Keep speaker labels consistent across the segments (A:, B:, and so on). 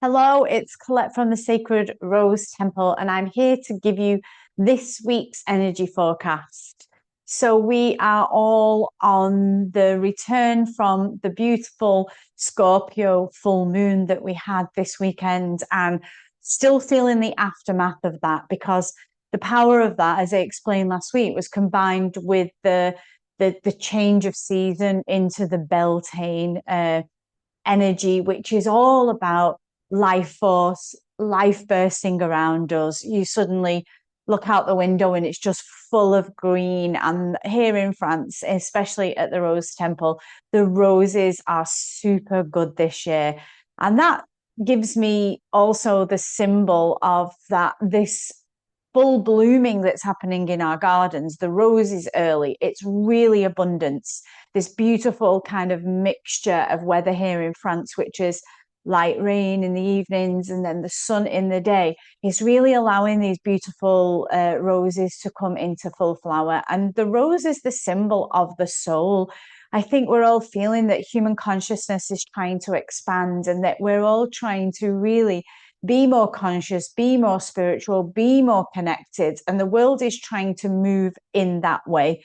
A: Hello, it's Collette from the Sacred Rose Temple, and I'm here to give you this week's energy forecast. So, we are all on the return from the beautiful Scorpio full moon that we had this weekend, and still feeling the aftermath of that because the power of that, as I explained last week, was combined with the change of season into the Beltane energy, which is all about life force, life bursting around us. You suddenly look out the window and it's just full of green. And here in France, especially at the Rose Temple, the roses are super good this year. And that gives me also the symbol of that this full blooming that's happening in our gardens. The rose is early, it's really abundance. This beautiful kind of mixture of weather here in France, which is light rain in the evenings and then the sun in the day, is really allowing these beautiful roses to come into full flower. And the rose is the symbol of the soul. I think we're all feeling that human consciousness is trying to expand and that we're all trying to really be more conscious, be more spiritual, be more connected. And the world is trying to move in that way.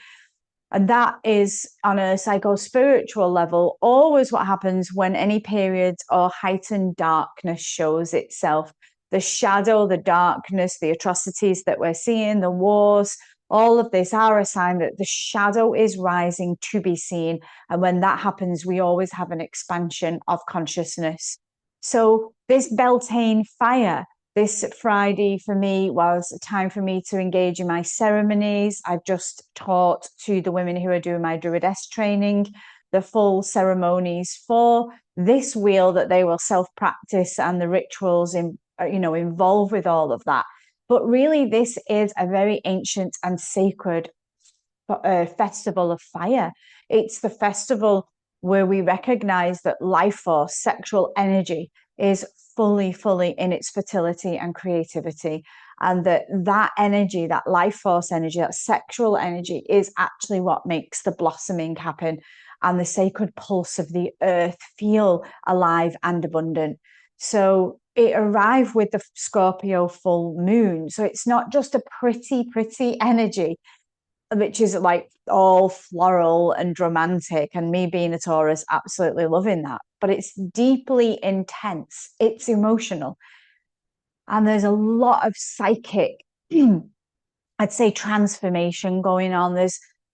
A: And that is, on a psycho-spiritual level, always what happens when any period or heightened darkness shows itself. The shadow, the darkness, the atrocities that we're seeing, the wars, all of this are a sign that the shadow is rising to be seen. And when that happens, we always have an expansion of consciousness. So this Beltane fire, this Friday for me was a time for me to engage in my ceremonies. I've just taught to the women who are doing my Druidess training the full ceremonies for this wheel that they will self-practice and the rituals involved with all of that. But really, this is a very ancient and sacred festival of fire. It's the festival where we recognize that life force, sexual energy, is fully in its fertility and creativity, and that energy, that life force energy, that sexual energy, is actually what makes the blossoming happen and the sacred pulse of the earth feel alive and abundant. So it arrived with the Scorpio full moon. So it's not just a pretty energy, which is like all floral and romantic, and me being a Taurus, absolutely loving that. But it's deeply intense, it's emotional. And there's a lot of psychic, I'd say, transformation going on.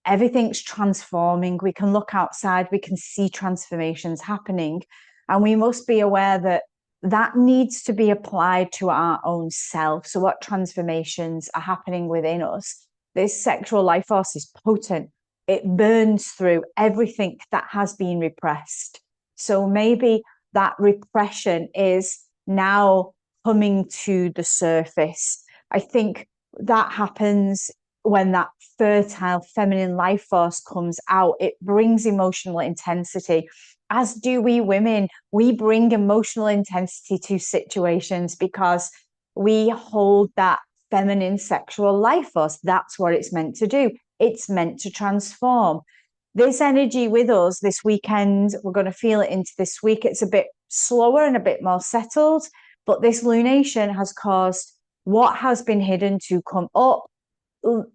A: Everything's transforming. We can look outside, we can see transformations happening. And we must be aware that that needs to be applied to our own self. So, what transformations are happening within us? This sexual life force is potent. It burns through everything that has been repressed. So maybe that repression is now coming to the surface. I think that happens when that fertile feminine life force comes out. It brings emotional intensity, as do we women. We bring emotional intensity to situations because we hold that feminine sexual life force. That's what it's meant to do. It's meant to transform. This energy with us this weekend, we're going to feel it into this week. It's a bit slower and a bit more settled, but this lunation has caused what has been hidden to come up,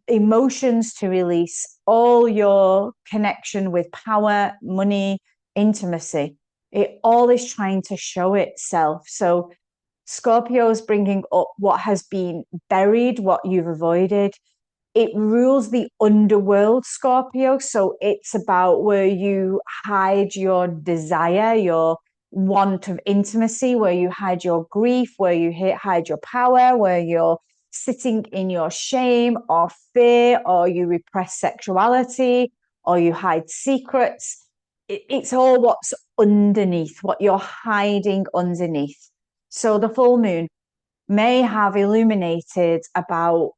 A: emotions to release, all your connection with power, money, intimacy. It all is trying to show itself. So Scorpio's bringing up what has been buried, what you've avoided. It rules the underworld, Scorpio. So it's about where you hide your desire, your want of intimacy, where you hide your grief, where you hide your power, where you're sitting in your shame or fear, or you repress sexuality, or you hide secrets. It's all what's underneath, what you're hiding underneath. So the full moon may have illuminated about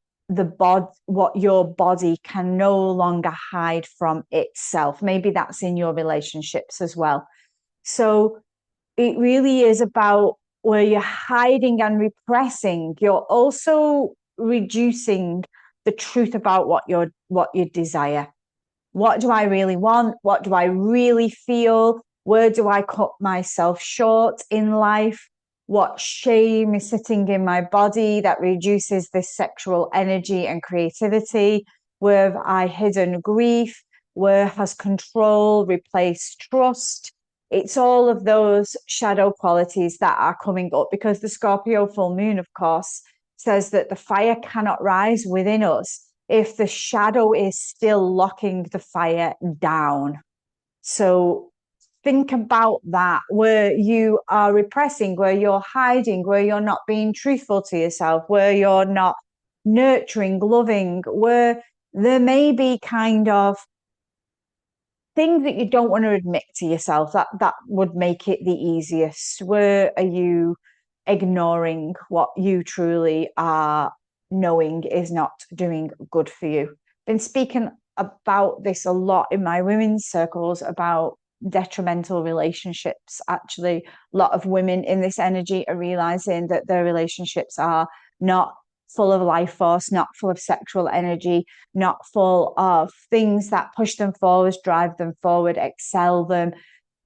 A: what your body can no longer hide from itself. Maybe that's in your relationships as well. So it really is about where you're hiding and repressing. You're also reducing the truth about what you desire. What do I really want? What do I really feel? Where do I cut myself short in life? what shame is sitting in my body that reduces this sexual energy and creativity? Where have I hidden grief? Where has control replaced trust? It's all of those shadow qualities that are coming up, because the Scorpio full moon, of course, says that the fire cannot rise within us if the shadow is still locking the fire down. So think about that, where you are repressing, where you're hiding, where you're not being truthful to yourself, where you're not nurturing, loving, where there may be kind of things that you don't want to admit to yourself. That would make it the easiest. Where are you ignoring what you truly are knowing is not doing good for you? Been speaking about this a lot in my women's circles, about detrimental relationships. Actually, a lot of women in this energy are realizing that their relationships are not full of life force, not full of sexual energy, not full of things that push them forward, drive them forward, excel them,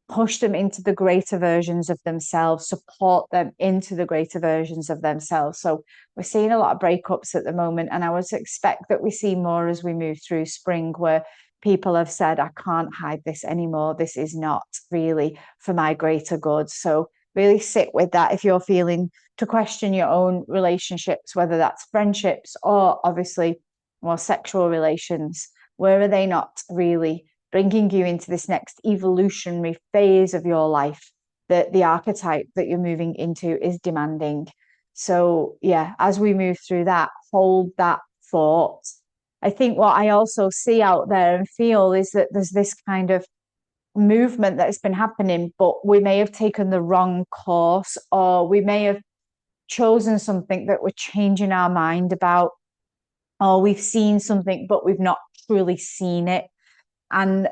A: push them into the greater versions of themselves, support them into the greater versions of themselves. So we're seeing a lot of breakups at the moment, and I would expect that we see more as we move through spring, where people have said, I can't hide this anymore. This is not really for my greater good. So really sit with that if you're feeling to question your own relationships, whether that's friendships or obviously more sexual relations. Where are they not really bringing you into this next evolutionary phase of your life that the archetype that you're moving into is demanding? So yeah, as we move through that, hold that thought. I think what I also see out there and feel is that there's this kind of movement that has been happening, but we may have taken the wrong course, or we may have chosen something that we're changing our mind about, or we've seen something but we've not truly seen it. And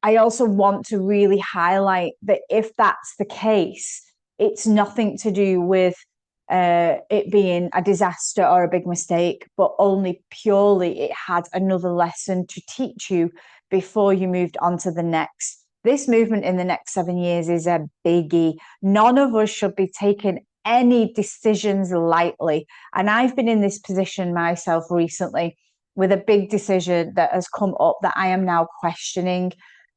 A: I also want to really highlight that if that's the case, it's nothing to do with it being a disaster or a big mistake, but only purely it had another lesson to teach you before you moved on to the next. This movement in the next 7 years is a biggie. None of us should be taking any decisions lightly. And I've been in this position myself recently with a big decision that has come up that I am now questioning,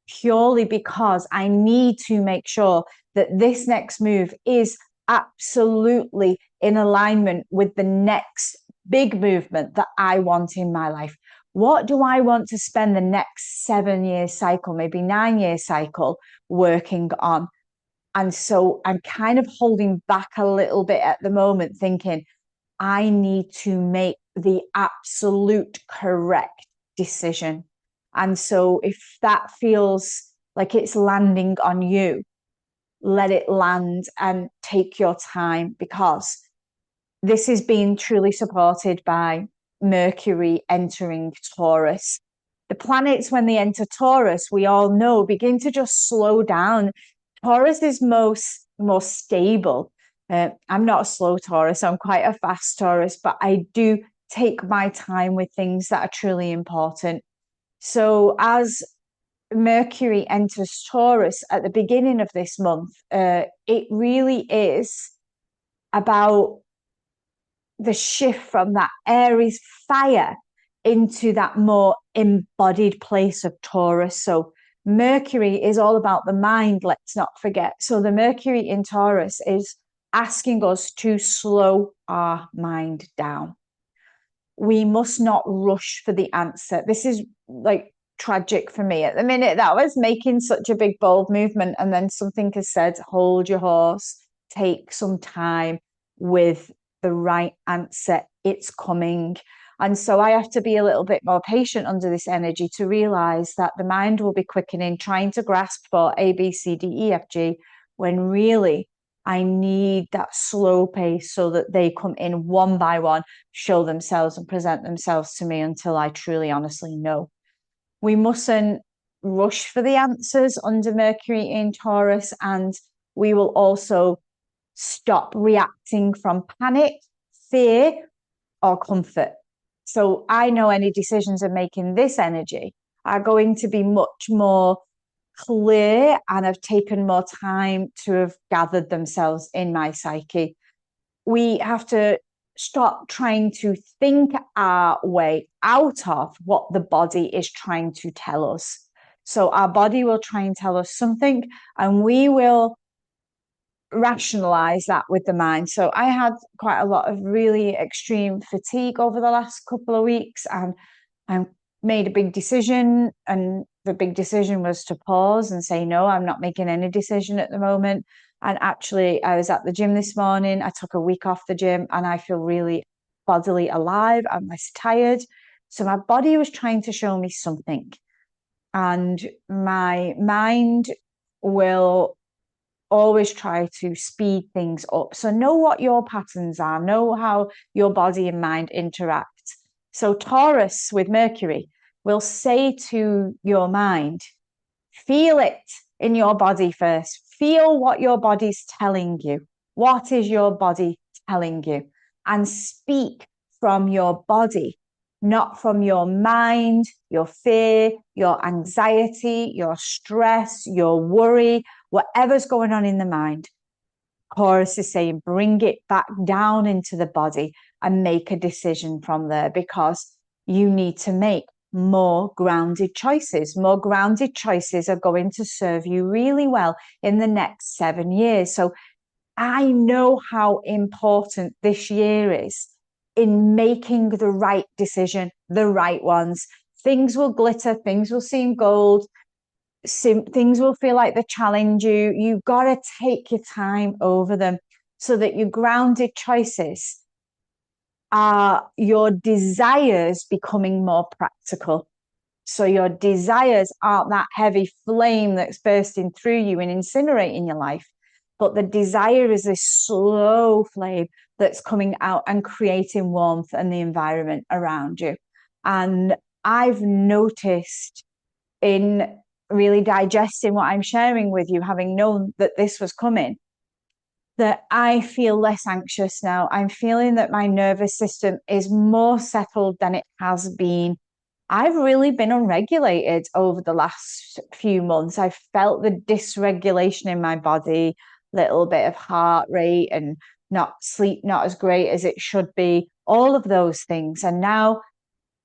A: purely because I need to make sure that this next move is absolutely in alignment with the next big movement that I want in my life. What do I want to spend the next 7 year cycle, maybe 9 year cycle working on? And so I'm kind of holding back a little bit at the moment, thinking I need to make the absolute correct decision. And so if that feels like it's landing on you, let it land and take your time, because this is being truly supported by Mercury entering Taurus. The planets, when they enter Taurus, we all know, begin to just slow down. Taurus is more stable. I'm not a slow Taurus, I'm quite a fast Taurus, but I do take my time with things that are truly important. So as Mercury enters Taurus at the beginning of this month, it really is about the shift from that Aries fire into that more embodied place of Taurus. So Mercury is all about the mind, let's not forget. So the Mercury in Taurus is asking us to slow our mind down. We must not rush for the answer. This is like tragic for me at the minute, that I was making such a big bold movement, and then something has said, hold your horse, take some time with the right answer, it's coming. And so I have to be a little bit more patient under this energy to realize that the mind will be quickening, trying to grasp for A, B, C, D, E, F, G, when really I need that slow pace so that they come in one by one, show themselves and present themselves to me until I truly, honestly know. We mustn't rush for the answers under Mercury in Taurus, and we will also stop reacting from panic, fear, or comfort. So I know any decisions I'm making this energy are going to be much more clear and have taken more time to have gathered themselves in my psyche. We have to stop trying to think our way out of what the body is trying to tell us. So our body will try and tell us something, and we will rationalize that with the mind. So I had quite a lot of really extreme fatigue over the last couple of weeks, and I made a big decision, and the big decision was to pause and say, no, I'm not making any decision at the moment. And actually, I was at the gym this morning. I took a week off the gym and I feel really bodily alive. I'm less tired. So my body was trying to show me something. And my mind will always try to speed things up. So know what your patterns are, know how your body and mind interact. So Taurus with Mercury will say to your mind, feel it in your body first. Feel what your body's telling you. What is your body telling you? And speak from your body, not from your mind, your fear, your anxiety, your stress, your worry, whatever's going on in the mind. Taurus is saying, bring it back down into the body and make a decision from there, because you need to make more grounded choices. More grounded choices are going to serve you really well in the next 7 years. So I know how important this year is in making the right decision, the right ones. Things will glitter, things will seem gold, things will feel like they challenge you. You've got to take your time over them so that your grounded choices are your desires becoming more practical. So your desires aren't that heavy flame that's bursting through you and incinerating your life, but the desire is this slow flame that's coming out and creating warmth and the environment around you. And I've noticed in really digesting what I'm sharing with you, having known that this was coming, that I feel less anxious now. I'm feeling that my nervous system is more settled than it has been. I've really been unregulated over the last few months. I've felt the dysregulation in my body, little bit of heart rate and sleep not as great as it should be, all of those things. And now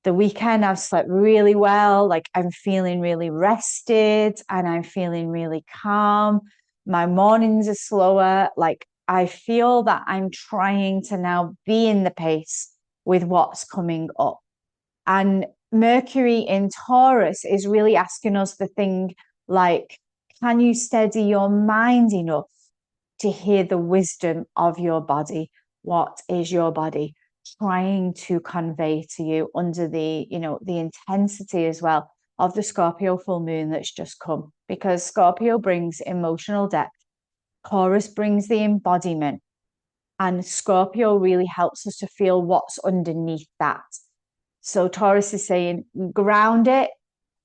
A: the weekend I've slept really well. Like I'm feeling really rested and I'm feeling really calm. My mornings are slower. Like I feel that I'm trying to now be in the pace with what's coming up. And Mercury in Taurus is really asking us the thing like, can you steady your mind enough to hear the wisdom of your body? What is your body trying to convey to you under the intensity as well of the Scorpio full moon that's just come? Because Scorpio brings emotional depth, Taurus brings the embodiment, and Scorpio really helps us to feel what's underneath that. So Taurus is saying, ground it,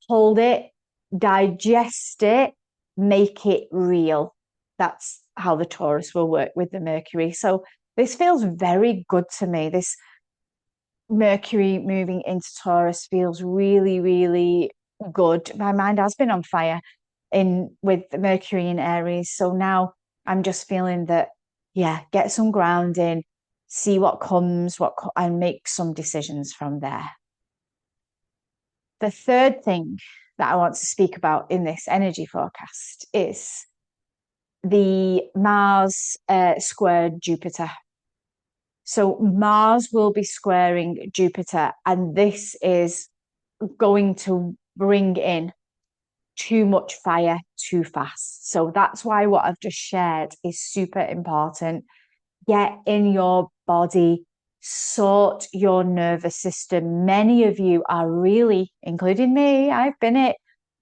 A: hold it, digest it, make it real. That's how the Taurus will work with the Mercury. So this feels very good to me. This Mercury moving into Taurus feels really, really good. My mind has been on fire with the Mercury in Aries. So now I'm just feeling that, yeah, get some grounding, see what comes, and make some decisions from there. The third thing that I want to speak about in this energy forecast is the Mars squared Jupiter. So Mars will be squaring Jupiter, and this is going to bring in too much fire too fast. So that's why what I've just shared is super important. Get in your body, sort your nervous system. Many of you are really, including me, I've been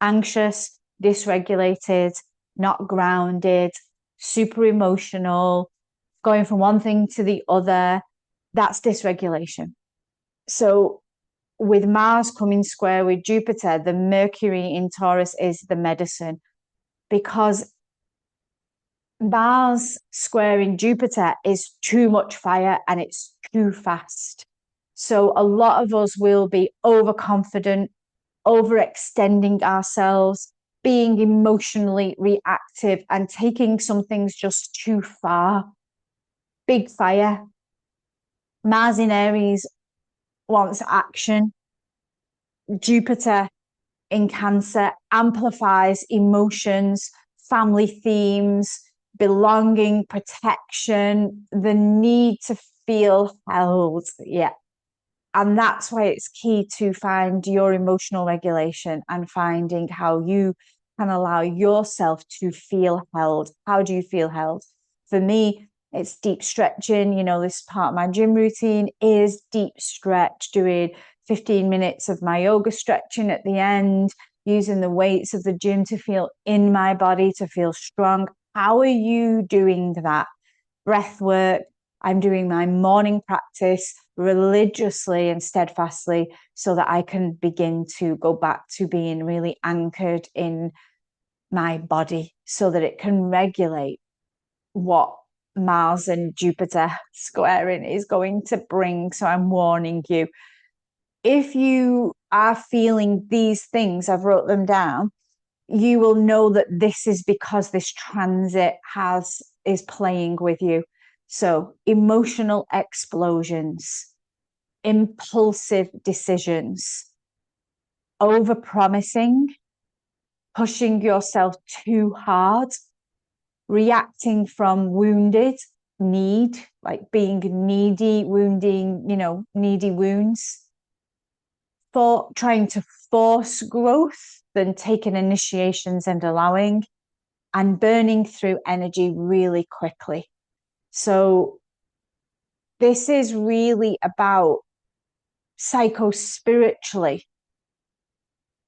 A: anxious, dysregulated, not grounded, super emotional, going from one thing to the other. That's dysregulation. So with Mars coming square with Jupiter, the Mercury in Taurus is the medicine, because Mars squaring Jupiter is too much fire and it's too fast. So a lot of us will be overconfident, overextending ourselves, being emotionally reactive and taking some things just too far. Big fire. Mars in Aries wants action. Jupiter in Cancer amplifies emotions, family themes, belonging, protection, the need to feel held. Yeah. And that's why it's key to find your emotional regulation and finding how you can allow yourself to feel held. How do you feel held? For me, it's deep stretching. You know, this part of my gym routine is deep stretch, doing 15 minutes of my yoga stretching at the end, using the weights of the gym to feel in my body, to feel strong. How are you doing that? Breath work. I'm doing my morning practice religiously and steadfastly so that I can begin to go back to being really anchored in my body so that it can regulate what Mars and Jupiter squaring is going to bring. So I'm warning you. If you are feeling these things, I've wrote them down, you will know that this is because this transit is playing with you. So emotional explosions, impulsive decisions, overpromising, pushing yourself too hard, reacting from wounded need, like being needy, wounding, needy wounds, for trying to force growth than taking initiations and allowing, and burning through energy really quickly. So this is really about psycho-spiritually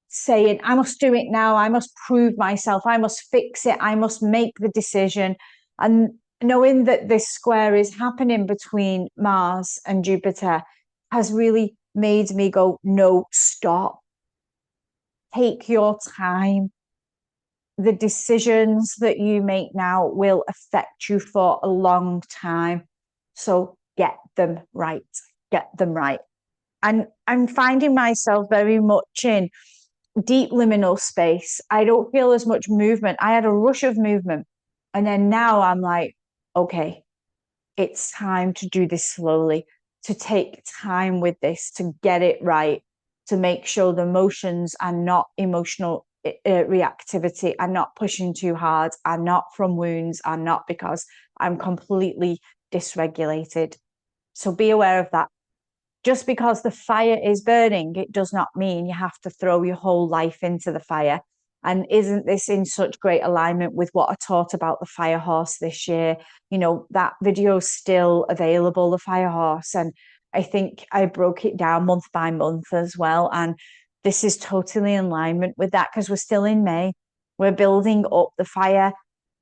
A: saying, I must do it now. I must prove myself. I must fix it. I must make the decision. And knowing that this square is happening between Mars and Jupiter has really made me go, no, stop. Take your time. The decisions that you make now will affect you for a long time. So get them right. Get them right. And I'm finding myself very much in deep liminal space. I don't feel as much movement. I had a rush of movement. And then now I'm like, okay, it's time to do this slowly, to take time with this, to get it right, to make sure the emotions are not emotional reactivity, are not pushing too hard, are not from wounds, are not because I'm completely dysregulated. So be aware of that. Just because the fire is burning, it does not mean you have to throw your whole life into the fire. And isn't this in such great alignment with what I taught about the fire horse this year? You know, that video is still available, the fire horse. And I think I broke it down month by month as well. And this is totally in alignment with that because we're still in May. We're building up the fire.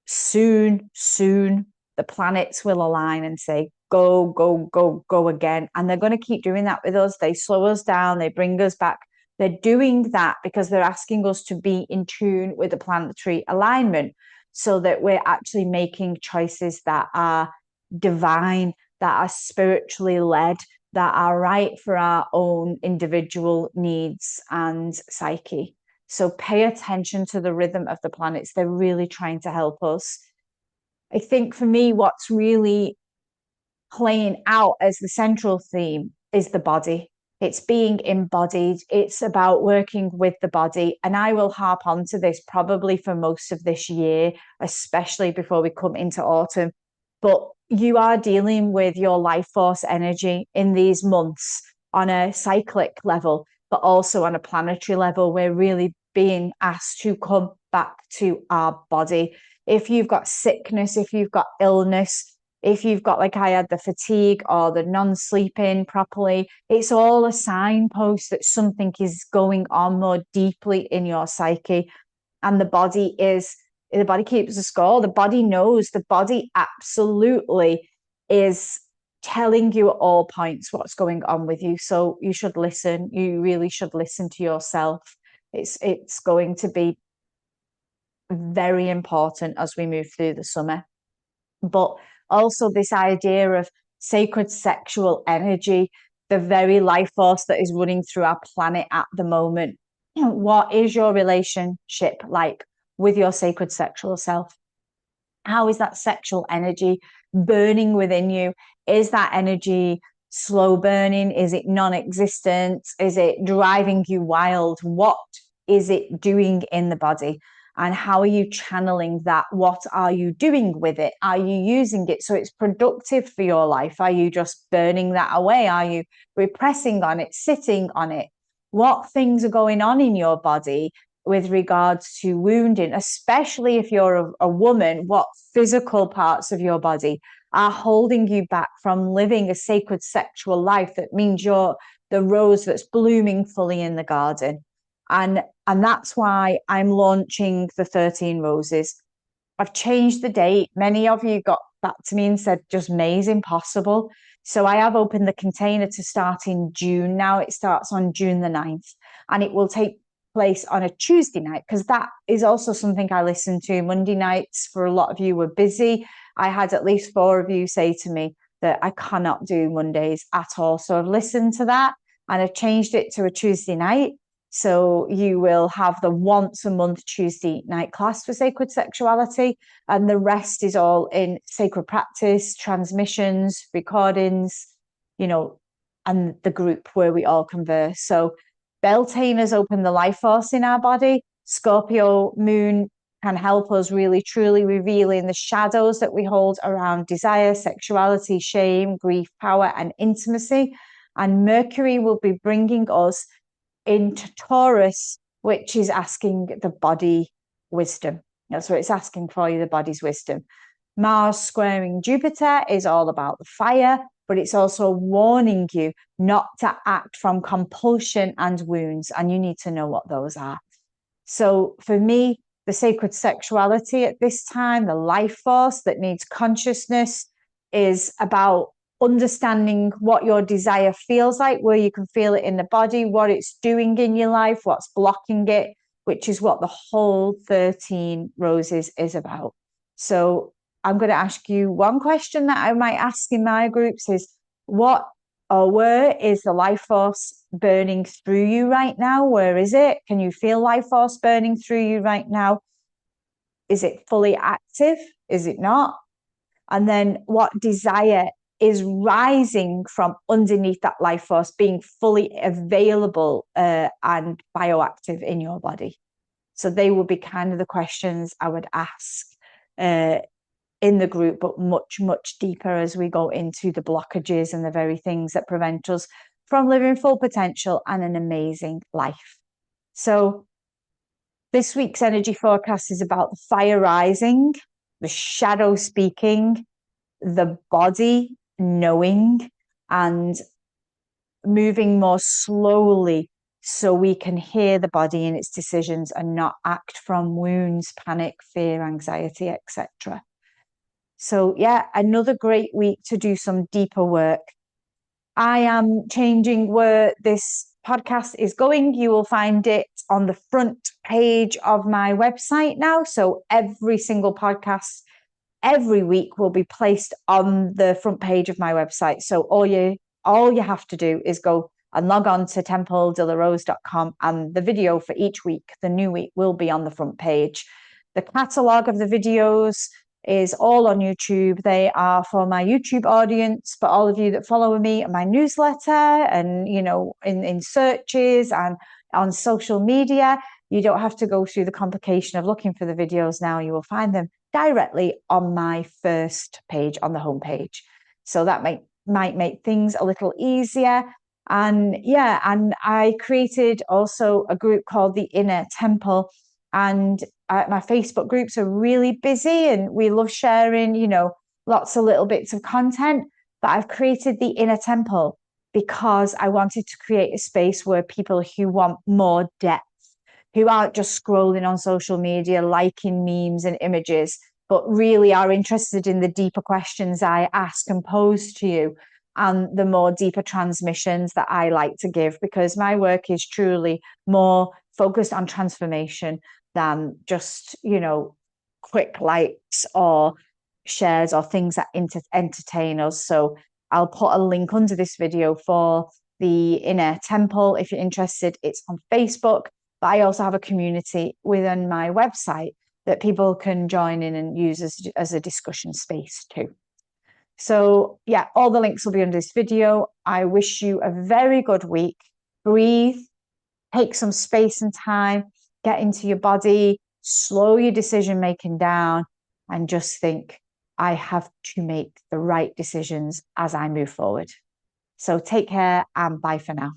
A: Soon, the planets will align and say, go, go, go, go again. And they're going to keep doing that with us. They slow us down. They bring us back. They're doing that because they're asking us to be in tune with the planetary alignment so that we're actually making choices that are divine, that are spiritually led, that are right for our own individual needs and psyche. So pay attention to the rhythm of the planets. They're really trying to help us. I think for me, what's really playing out as the central theme is the body. It's being embodied. It's about working with the body. And I will harp on to this probably for most of this year, especially before we come into autumn. But you are dealing with your life force energy in these months on a cyclic level, but also on a planetary level. We're really being asked to come back to our body. If you've got sickness, if you've got illness, if you've got, like I had, the fatigue or the non-sleeping properly, it's all a signpost that something is going on more deeply in your psyche. And the body keeps a score. The body knows. The body absolutely is telling you at all points what's going on with you. So you should listen. You really should listen to yourself. It's going to be very important as we move through the summer. But also this idea of sacred sexual energy, the very life force that is running through our planet at the moment. What is your relationship like with your sacred sexual self. How is that sexual energy burning within you? Is that energy slow burning? Is it non-existent? Is it driving you wild? What is it doing in the body? And how are you channeling that? What are you doing with it? Are you using it so it's productive for your life? Are you just burning that away? Are you repressing on it, sitting on it? What things are going on in your body with regards to wounding, especially if you're a woman? What physical parts of your body are holding you back from living a sacred sexual life that means you're the rose that's blooming fully in the garden? And that's why I'm launching the 13 Roses. I've changed the date. Many of you got back to me and said, just May is impossible. So I have opened the container to start in June. Now it starts on June the 9th, and it will take place on a Tuesday night, because that is also something I listen to. Monday nights for a lot of you were busy. I had at least 4 of you say to me that I cannot do Mondays at all. So I've listened to that and I've changed it to a Tuesday night. So you will have the once a month Tuesday night class for sacred sexuality, and the rest is all in sacred practice, transmissions, recordings, and the group where we all converse. So Beltane has opened the life force in our body. Scorpio Moon can help us really truly revealing the shadows that we hold around desire, sexuality, shame, grief, power, and intimacy. And Mercury will be bringing us into Taurus, which is asking the body wisdom. That's what it's asking for you, the body's wisdom. Mars squaring Jupiter is all about the fire, but it's also warning you not to act from compulsion and wounds, and you need to know what those are. So for me, the sacred sexuality at this time, the life force that needs consciousness, is about understanding what your desire feels like, where you can feel it in the body, what it's doing in your life, what's blocking it, which is what the whole 13 Roses is about. So I'm going to ask you one question that I might ask in my groups is, what or where is the life force burning through you right now? Where is it? Can you feel life force burning through you right now? Is it fully active? Is it not? And then what desire is rising from underneath that life force, being fully available and bioactive in your body? So they will be kind of the questions I would ask in the group, but much, much deeper as we go into the blockages and the very things that prevent us from living full potential and an amazing life. So this week's energy forecast is about the fire rising, the shadow speaking, the body knowing, and moving more slowly so we can hear the body in its decisions and not act from wounds, panic, fear, anxiety, etc. So yeah, another great week to do some deeper work. I am changing where this podcast is going. You will find it on the front page of my website now. So every single podcast every week will be placed on the front page of my website. So all you have to do is go and log on to templedelarose.com, and the video for each week, the new week, will be on the front page. The catalogue of the videos is all on YouTube. They are for my YouTube audience, but all of you that follow me on my newsletter and, in searches and on social media, you don't have to go through the complication of looking for the videos now. You will find them directly on my first page on the homepage. So that might make things a little easier. And I created also a group called the Inner Temple, and my Facebook groups are really busy and we love sharing, lots of little bits of content. But I've created the Inner Temple because I wanted to create a space where people who want more depth, who aren't just scrolling on social media, liking memes and images, but really are interested in the deeper questions I ask and pose to you, and the more deeper transmissions that I like to give, because my work is truly more focused on transformation than just, quick likes or shares or things that entertain us. So I'll put a link under this video for the Inner Temple if you're interested. It's on Facebook, but I also have a community within my website that people can join in and use as a discussion space too. So yeah, all the links will be under this video. I wish you a very good week. Breathe, take some space and time, get into your body, slow your decision making down, and just think, I have to make the right decisions as I move forward. So take care and bye for now.